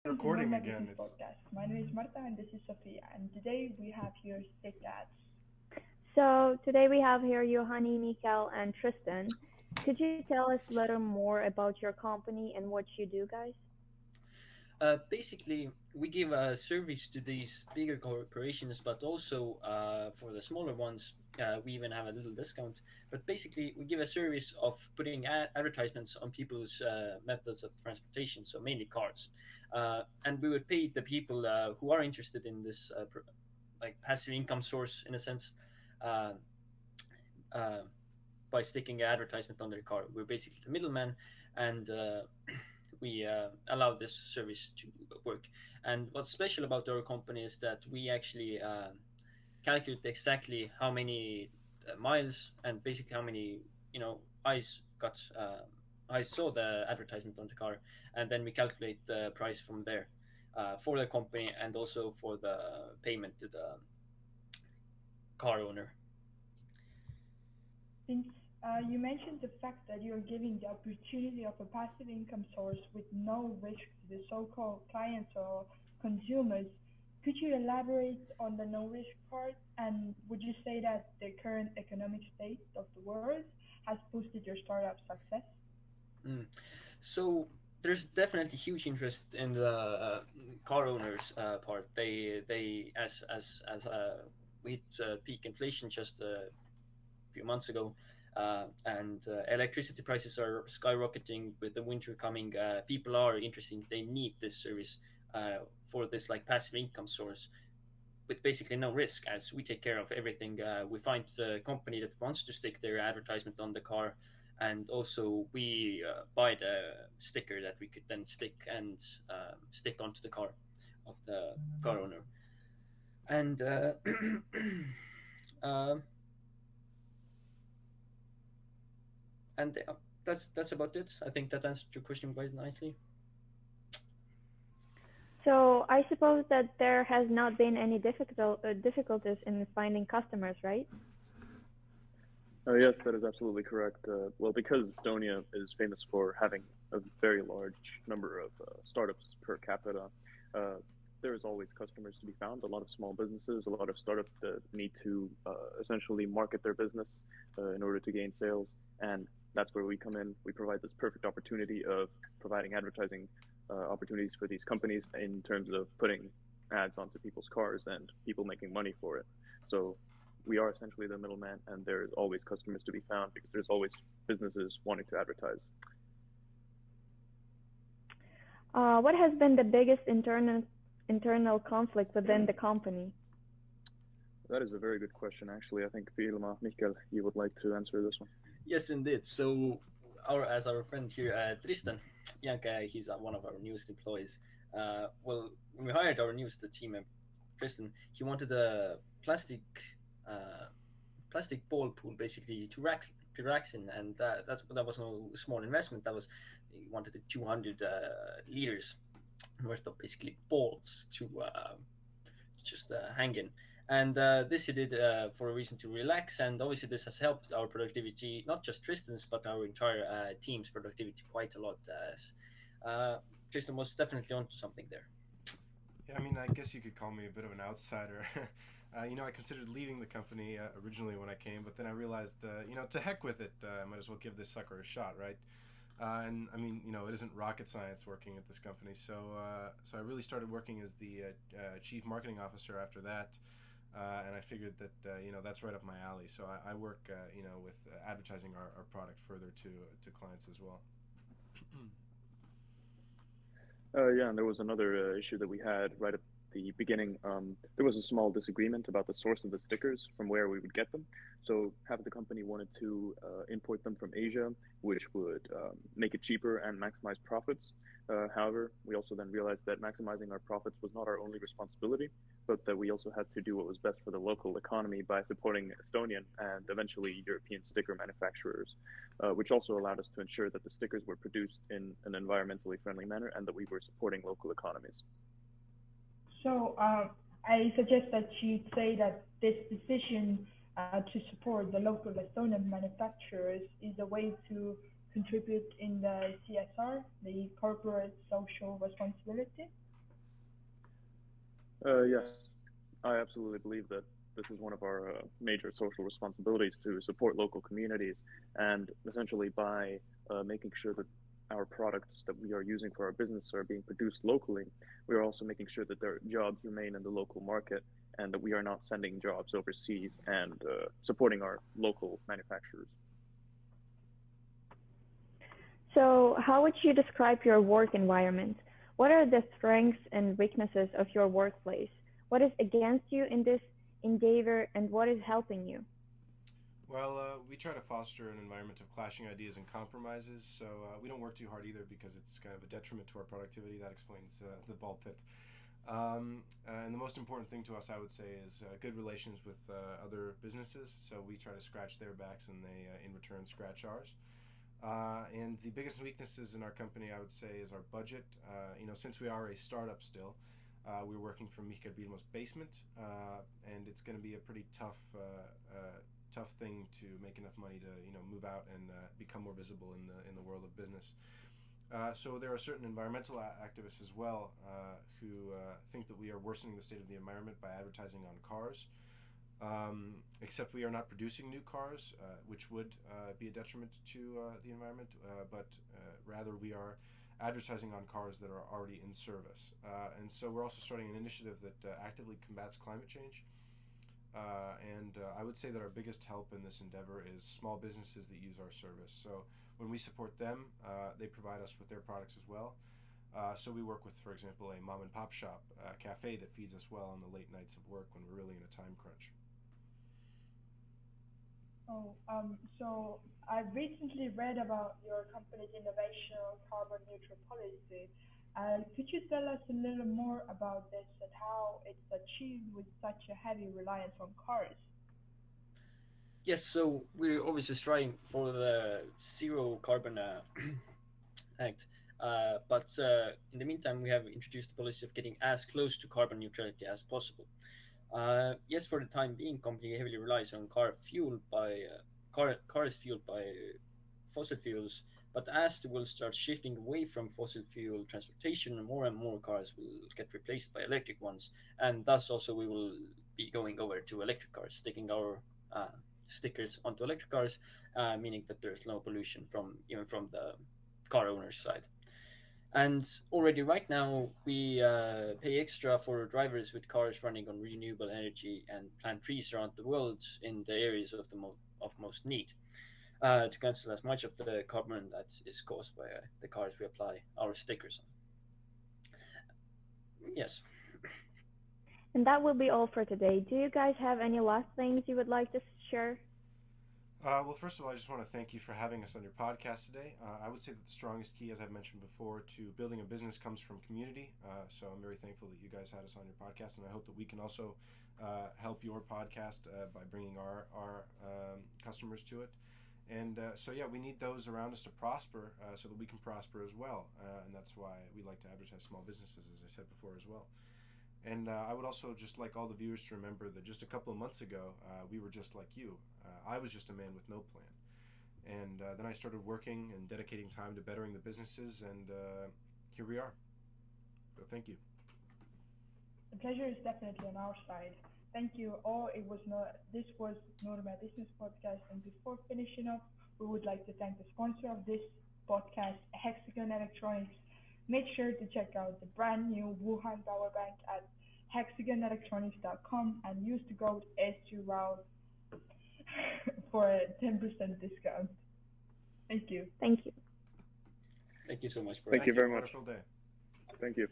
Welcome to Recording Normal again. Business It's Podcast. My name is Marta and this is Sofia. And today we have here stick ads. So today we have here Juhani, Mikael, and Tristan. Could you tell us a little more about your company and what you do, guys? Basically, we give a service to these bigger corporations, but also for the smaller ones, we even have a little discount. But basically, we give a service of putting advertisements on people's methods of transportation, so mainly cars. And we would pay the people who are interested in this like passive income source in a sense. Uh, uh, by sticking an advertisement on their car. We're basically the middleman, and we allow this service to work. And what's special about our company is that we actually calculate exactly how many miles and basically how many eyes got eyes saw the advertisement on the car, and then we calculate the price from there for the company and also for the payment to the car owner. Since you mentioned the fact that you're giving the opportunity of a passive income source with no risk to the so-called clients or consumers, could you elaborate on the no risk part? And would you say that the current economic state of the world has boosted your startup success? Mm. So there's definitely huge interest in the car owners part. They as we hit peak inflation just a few months ago, and electricity prices are skyrocketing with the winter coming. People are interested. They need this service for this like passive income source with basically no risk, as we take care of everything. We find the company that wants to stick their advertisement on the car, and also we buy the sticker that we could then stick onto the car of the car owner. And uh, and that's about it. I think that answered your question quite nicely. So I suppose that there has not been any difficulties in finding customers, right? Yes, that is absolutely correct. Well, because Estonia is famous for having a very large number of startups per capita, uh, there is always customers to be found. A lot of small businesses, a lot of startups that need to essentially market their business in order to gain sales, and that's where we come in. We provide this perfect opportunity of providing advertising opportunities for these companies in terms of putting ads onto people's cars and people making money for it. So we are essentially the middleman, and there's always customers to be found because there's always businesses wanting to advertise. What has been the biggest internal conflict within the company? That is a very good question, actually. I think Piilma, Mikael, you would like to answer this one. Yes, indeed. So, our friend here, Tristan, young guy, he's one of our newest employees. Well, when we hired our newest team member, Tristan, he wanted a uh, plastic ball pool basically to racks in, and that was no small investment. That was he wanted 200 liters worth of basically balls to just hang in. And this he did for a reason to relax, and obviously this has helped our productivity, not just Tristan's, but our entire team's productivity quite a lot. As Tristan was definitely onto something there. Yeah, I mean, I guess you could call me a bit of an outsider. I considered leaving the company originally when I came, but then I realized, to heck with it. I might as well give this sucker a shot, right? And I mean, it isn't rocket science working at this company. So I really started working as the chief marketing officer after that, and I figured that that's right up my alley. So I work with advertising our product further to clients as well. Yeah, and there was another issue that we had right at the beginning. There was a small disagreement about the source of the stickers from where we would get them. So half of the company wanted to import them from Asia, which would make it cheaper and maximize profits. However, we also then realized that maximizing our profits was not our only responsibility, but that we also had to do what was best for the local economy by supporting Estonian and eventually European sticker manufacturers, which also allowed us to ensure that the stickers were produced in an environmentally friendly manner and that we were supporting local economies. So I suggest that you say that this decision to support the local Estonian manufacturers is a way to contribute in the CSR, the corporate social responsibility. Yes, I absolutely believe that this is one of our major social responsibilities to support local communities, and essentially by making sure that our products that we are using for our business are being produced locally, we are also making sure that their jobs remain in the local market and that we are not sending jobs overseas and supporting our local manufacturers. So, how would you describe your work environment? What are the strengths and weaknesses of your workplace? What is against you in this endeavor, and what is helping you? Well, we try to foster an environment of clashing ideas and compromises, so we don't work too hard either because it's kind of a detriment to our productivity. That explains the ball pit. And the most important thing to us, I would say, is good relations with other businesses. So we try to scratch their backs, and they, in return, scratch ours. And the biggest weaknesses in our company, I would say, is our budget. Since we are a startup still, we're working from Piilma's basement, and it's going to be a pretty tough thing to make enough money to move out and become more visible in the world of business. So there are certain environmental activists as well who think that we are worsening the state of the environment by advertising on cars. Except we are not producing new cars, which would be a detriment to the environment, but rather we are advertising on cars that are already in service. And so we're also starting an initiative that actively combats climate change. And I would say that our biggest help in this endeavor is small businesses that use our service. So when we support them, they provide us with their products as well. So we work with, for example, a mom and pop shop cafe that feeds us well on the late nights of work when we're really in a time crunch. So I recently read about your company's innovation on carbon neutral policy. Could you tell us a little more about this and how it's achieved with such a heavy reliance on cars? Yes, so we're obviously striving for the zero carbon act, but in the meantime, we have introduced the policy of getting as close to carbon neutrality as possible. Yes, for the time being, company heavily relies on cars fueled by fossil fuels. But as the world starts shifting away from fossil fuel transportation, more and more cars will get replaced by electric ones, and thus also we will be going over to electric cars, sticking our stickers onto electric cars, meaning that there's no pollution from even from the car owner's side. And already right now, we pay extra for drivers with cars running on renewable energy and plant trees around the world in the areas of of most need to cancel as much of the carbon that is caused by the cars we apply our stickers on. Yes. And that will be all for today. Do you guys have any last things you would like to share? Well, first of all, I just want to thank you for having us on your podcast today. I would say that the strongest key, as I've mentioned before, to building a business comes from community. So I'm very thankful that you guys had us on your podcast, and I hope that we can also help your podcast by bringing our customers to it. And so, yeah, we need those around us to prosper so that we can prosper as well. And that's why we like to advertise small businesses, as I said before, as well. And I would also just like all the viewers to remember that just a couple of months ago, we were just like you. I was just a man with no plan. And then I started working and dedicating time to bettering the businesses, and here we are. So thank you. The pleasure is definitely on our side. Thank you all. This was Norma Business Podcast, and before finishing up, we would like to thank the sponsor of this podcast, Hexagon Electronics. Make sure to check out the brand new Wuhan power bank at hexagonelectronics.com and use the code S2ROUT for a 10% discount. Thank you. Thank you. Thank you so much for Thank you very much. Wonderful day. Thank you.